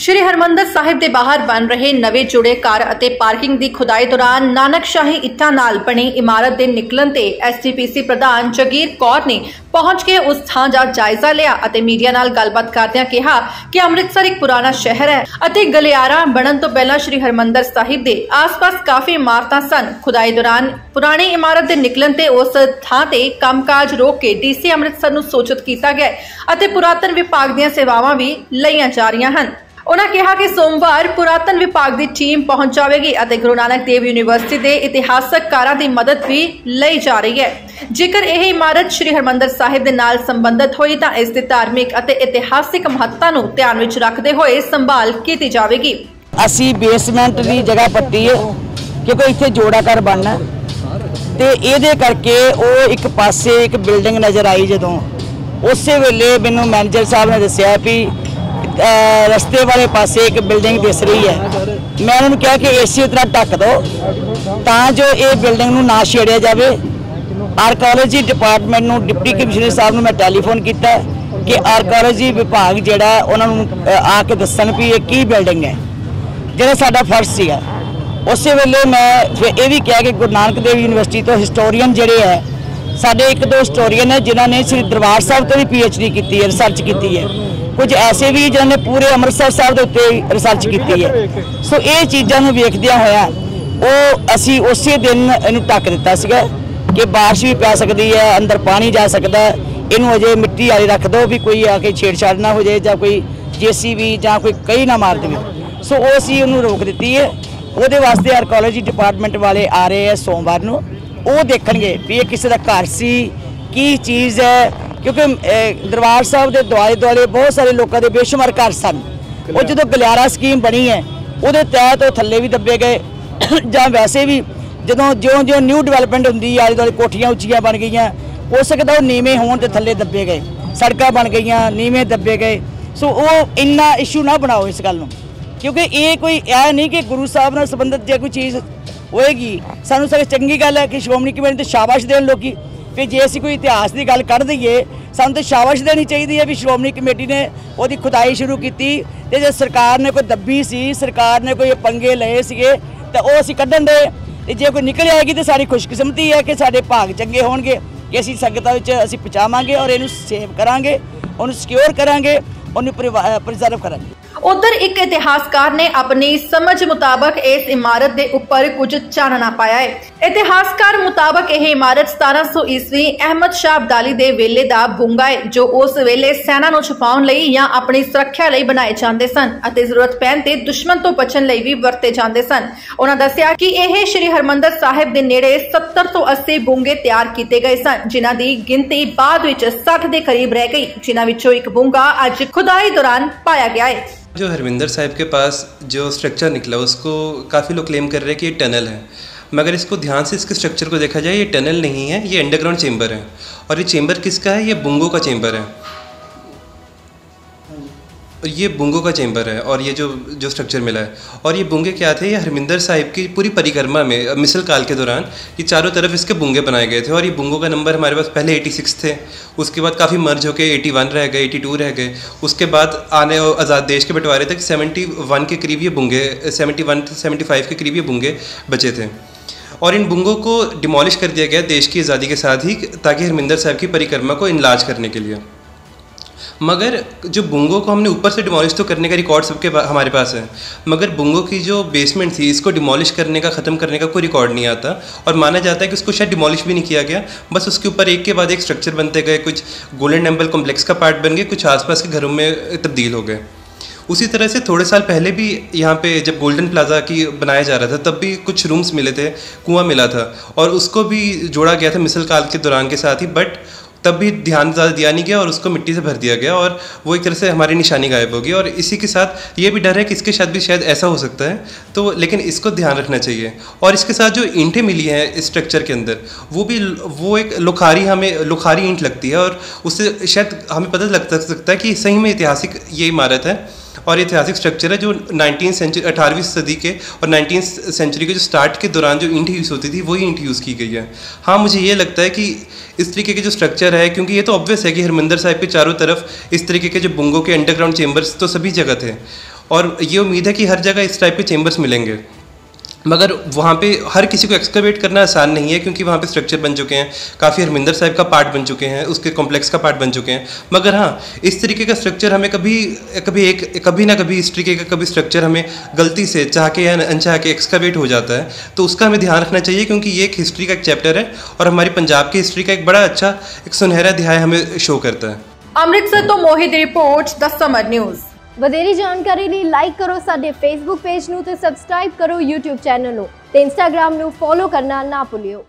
श्री हरमंदर साहिब ਦੇ ਬਾਹਰ ਬਣ ਰਹੇ ਨਵੇਂ ਜੁੜੇ ਕਾਰ ਅਤੇ ਪਾਰਕਿੰਗ ਦੀ ਖੁਦਾਈ ਦੌਰਾਨ ਨਾਨਕਸ਼ਾਹੀ ਇੱਟਾਂ ਨਾਲ ਬਣੀ ਇਮਾਰਤ ਦੇ ਨਿਕਲਣ ਤੇ ਐਸਜੀਪੀਸੀ ਪ੍ਰਧਾਨ ਜਗੀਰ ਕੌਰ ਨੇ ਪਹੁੰਚ ਕੇ ਉਸ ਥਾਂ ਦਾ ਜਾਇਜ਼ਾ ਲਿਆ ਅਤੇ ਮੀਡੀਆ ਨਾਲ ਗੱਲਬਾਤ ਕਰਦਿਆਂ ਕਿਹਾ ਕਿ ਅੰਮ੍ਰਿਤਸਰ ਇੱਕ ਪੁਰਾਣਾ ਸ਼ਹਿਰ ਹੈ ਅਤੇ ਗਲਿਆਰਾ ਬਣਨ ਤੋਂ ਪਹਿਲਾਂ श्री हरमंदर साहिब ਦੇ ਆਸ-ਪਾਸ ਕਾਫੀ ਇਮਾਰਤਾਂ ਸਨ। ਖੁਦਾਈ ਦੌਰਾਨ ਪੁਰਾਣੀ ਇਮਾਰਤ ਦੇ ਨਿਕਲਣ ਤੇ ਉਸ ਥਾਂ ਤੇ ਕੰਮਕਾਜ ਰੋਕ ਕੇ ਡੀਸੀ ਅੰਮ੍ਰਿਤਸਰ ਨੂੰ ਸੂਚਿਤ ਕੀਤਾ ਗਿਆ ਅਤੇ ਪੁਰਾਤਨ ਵਿਭਾਗ ਦੀਆਂ ਸੇਵਾਵਾਂ ਵੀ ਲਈਆਂ ਜਾ ਰਹੀਆਂ ਹਨ। उन्होंने कहा कि सोमवार पुरातन विभाग की टीम पहुंच जाएगी और गुरु नानक देव यूनिवर्सिटी के इतिहासक कारां की मदद भी लई जा रही है। जेकर यह इमारत श्री हरमंदर साहिब के नाल संबंधित हुई तो इसकी धार्मिक और इतिहासिक महत्ता नूं ध्यान विच रखते हुए संभाल की जाएगी। असी बेसमेंट की जगह पट्टी है क्योंकि इत्थे जोड़ा घर बनना ते इहदे करके वो एक पासे एक बिल्डिंग नज़र आई जदों उस वेले मैनूं मैनेजर साहब ने दस्सिया भी रस्ते वाले पासे एक बिल्डिंग दिस रही है। मैं उन्होंने कहा कि इसी तरह ढक दो ता जो ये बिल्डिंग नूं ना छेड़िया जाए। आर्कोलॉजी डिपार्टमेंट नूं डिप्टी कमिश्नर साहब नूं मैं टैलीफोन किया कि आर्कोलॉजी विभाग जिहड़ा उन्होंने आके दस्सण भी ये की बिल्डिंग है जिहड़ा साडा फर्ज सीगा। उस वेले मैं फिर यह भी कहा कि गुरु नानक देव यूनिवर्सिटी तो हिस्टोरीयन जिहड़े है साडे एक दो हिस्टोरीयन है जिन्होंने श्री दरबार साहब तो भी PhD की है, रिसर्च की है। कुछ ऐसे भी जिन्होंने पूरे अमृतसर साहब के उत्ते रिसर्च की है। सो ये चीज़ों वेखद्या होया वो असी उस दिन इनू ढक दिता सीगा कि बारिश भी पै सकती है, अंदर पानी जा सकता है, इनू अजे मिट्टी वाली रख दो भी कोई आके छेड़छाड़ ना हो जाए, कोई JCB या कोई कई ना मार दे। सो वो असी उन्होंने रोक दी है। वो वास्ते आर्कोलॉजी डिपार्टमेंट वाले आ रहे हैं सोमवार को, वो देखणगे भी ये किसी का घर सी की चीज़ है क्योंकि दरबार साहब के दुआले दुआले बहुत सारे लोगों के बेशुमार घर सन। वो जो गलियारा स्कीम बनी है वो तहत वो थले भी दबे गए ਜਾਂ वैसे भी ਜਦੋਂ ज्यों न्यू डिवेलपमेंट होंगी आले दुआले कोठियां उच्चियां बन गई हो सकता वो नीवें होने तो थले दबे गए, सड़क बन गई नीवें दबे गए। सो वो इन्ना इशू ना बनाओ इस गल क्योंकि ये कोई ऐ नहीं कि गुरु साहब नाल संबंधित जो कोई चीज़ होएगी सानू सगों चंगी गल है कि श्रोमणी कमेटी तो शाबाश देन लोग फिर जे असीं कोई इतिहास की गल कर दईए सानू तो शाबाश देनी चाहिए है भी श्रोमणी कमेटी ने वो खुदाई शुरू की तो जो सरकार ने कोई दबी सी, सरकार ने कोई पंगे लए सीगे तो वो असीं कड्ढण दे जे कोई निकल आएगी तो सारी खुशकिस्मती है कि साडे भाग चंगे होणगे कि असीं संगतां विच असीं पहुँचावांगे और इहनूं सेव करांगे, उहनूं सिक्योर करांगे, उहनूं प्रिजर्व करांगे। उधर एक इतिहासकार ने अपनी समझ मुताबिक इस इमारत के ऊपर कुछ चानना पाया है। इतिहासकार मुताबिक यह इमारत 1700 ईस्वी अहमद शाह अब्दाली दे वेले दा बुंगा है जो उस वेले सेना नूं छुपाउण लई या अपनी सुरक्षा लई बनाए जांदे सन अते जरूरत पैण ते दुश्मन तो बचण लई भी वरते जांदे सन। उन्हां दस्सिया कि यह श्री हरमंदर साहिब दे नेड़े 70 तो 80 बुंगे तैयार कीते गए सन जिन्हां दी गिनती बाद विच 60 दे करीब रह गई जिन्हां विचों एक बुंगा अज खुदाई दौरान पाया गया है। जो हरमिंदर साहिब के पास जो स्ट्रक्चर निकला उसको काफ़ी लोग क्लेम कर रहे हैं कि ये टनल है, मगर इसको ध्यान से इसके स्ट्रक्चर को देखा जाए ये टनल नहीं है, ये अंडरग्राउंड चेंबर है। और ये चेंबर किसका है? ये बुंगो का चेंबर है, ये बुंगो का चेंबर है। और ये जो स्ट्रक्चर मिला है और ये बुंगे क्या थे? ये हरमिंदर साहिब की पूरी परिक्रमा में मिसल काल के दौरान ये चारों तरफ इसके बुंगे बनाए गए थे। और ये बुंगों का नंबर हमारे पास पहले 86 थे, उसके बाद काफ़ी मर्ज होकर 81 रह गए, 82 रह गए, उसके बाद आने आज़ाद देश के बंटवारे तक 71 के करीब ये बुंगे 71 75 के करीब ये बुंगे बचे थे। और इन बुंगों को डिमोलिश कर दिया गया देश की आज़ादी के साथ ही ताकि हरमिंदर साहिब की परिक्रमा को इनलाज करने के लिए। मगर जो बुंगों को हमने ऊपर से डिमोलिश तो करने का रिकॉर्ड सबके हमारे पास है, मगर बुंगों की जो बेसमेंट थी इसको डिमोलिश करने का, ख़त्म करने का कोई रिकॉर्ड नहीं आता। और माना जाता है कि उसको शायद डिमोलिश भी नहीं किया गया, बस उसके ऊपर एक के बाद एक स्ट्रक्चर बनते गए, कुछ गोल्डन टेम्पल कॉम्प्लेक्स का पार्ट बन गए, कुछ आसपास के घरों में तब्दील हो गए। उसी तरह से थोड़े साल पहले भी यहाँ पे जब गोल्डन प्लाजा की बनाया जा रहा था तब भी कुछ रूम्स मिले थे, कुआं मिला था और उसको भी जोड़ा गया था मिसल काल के दौरान के साथ ही, बट तब भी ध्यान ज़्यादा दिया नहीं गया और उसको मिट्टी से भर दिया गया और वो एक तरह से हमारी निशानी गायब होगी। और इसी के साथ ये भी डर है कि इसके साथ भी शायद ऐसा हो सकता है, तो लेकिन इसको ध्यान रखना चाहिए। और इसके साथ जो ईंटें मिली हैं इस स्ट्रक्चर के अंदर वो एक लुखारी ईंट लगती है और उससे शायद हमें पता लग सकता है कि सही में ऐतिहासिक ये इमारत है और ऐतिहासिक स्ट्रक्चर है जो 18वीं सदी के और 19th सेंचुरी के जो स्टार्ट के दौरान जो ईंट यूज़ होती थी वही ईंट यूज़ की गई है। हाँ, मुझे ये लगता है कि इस तरीके के जो स्ट्रक्चर है, क्योंकि ये तो ऑब्वियस है कि हरमिंदर साहिब के चारों तरफ इस तरीके के जो बुंगों के अंडरग्राउंड चेंबर्स तो सभी जगह थे और ये उम्मीद है कि हर जगह इस टाइप के चेंबर्स मिलेंगे। मगर वहाँ पे हर किसी को एक्सकवेट करना आसान नहीं है, क्योंकि वहाँ पे स्ट्रक्चर बन चुके हैं, काफ़ी हरमिंदर साहिब का पार्ट बन चुके हैं, उसके कॉम्प्लेक्स का पार्ट बन चुके हैं। मगर हाँ, इस तरीके का स्ट्रक्चर हमें कभी ना कभी इस तरीके का कभी स्ट्रक्चर हमें गलती से चाह के या अनचाह के एक्सकवेट हो जाता है, तो उसका हमें ध्यान रखना चाहिए, क्योंकि ये एक हिस्ट्री का एक चैप्टर है और हमारी पंजाब की हिस्ट्री का एक बड़ा अच्छा एक सुनहरा अध्याय हमें शो करता है। अमृतसर तो मोहित ਦੀ ਰਿਪੋਰਟ ਦ ਸਮਰ ਨਿਊਜ਼। ਵਧੇਰੀ ਜਾਣਕਾਰੀ ਲਈ ਲਾਈਕ ਕਰੋ ਸਾਡੇ ਫੇਸਬੁੱਕ ਪੇਜ ਨੂੰ ਤੇ ਸਬਸਕ੍ਰਾਈਬ ਕਰੋ YouTube ਚੈਨਲ ਨੂੰ ਤੇ Instagram ਨੂੰ ਫੋਲੋ ਕਰਨਾ ਨਾ ਭੁੱਲਿਓ।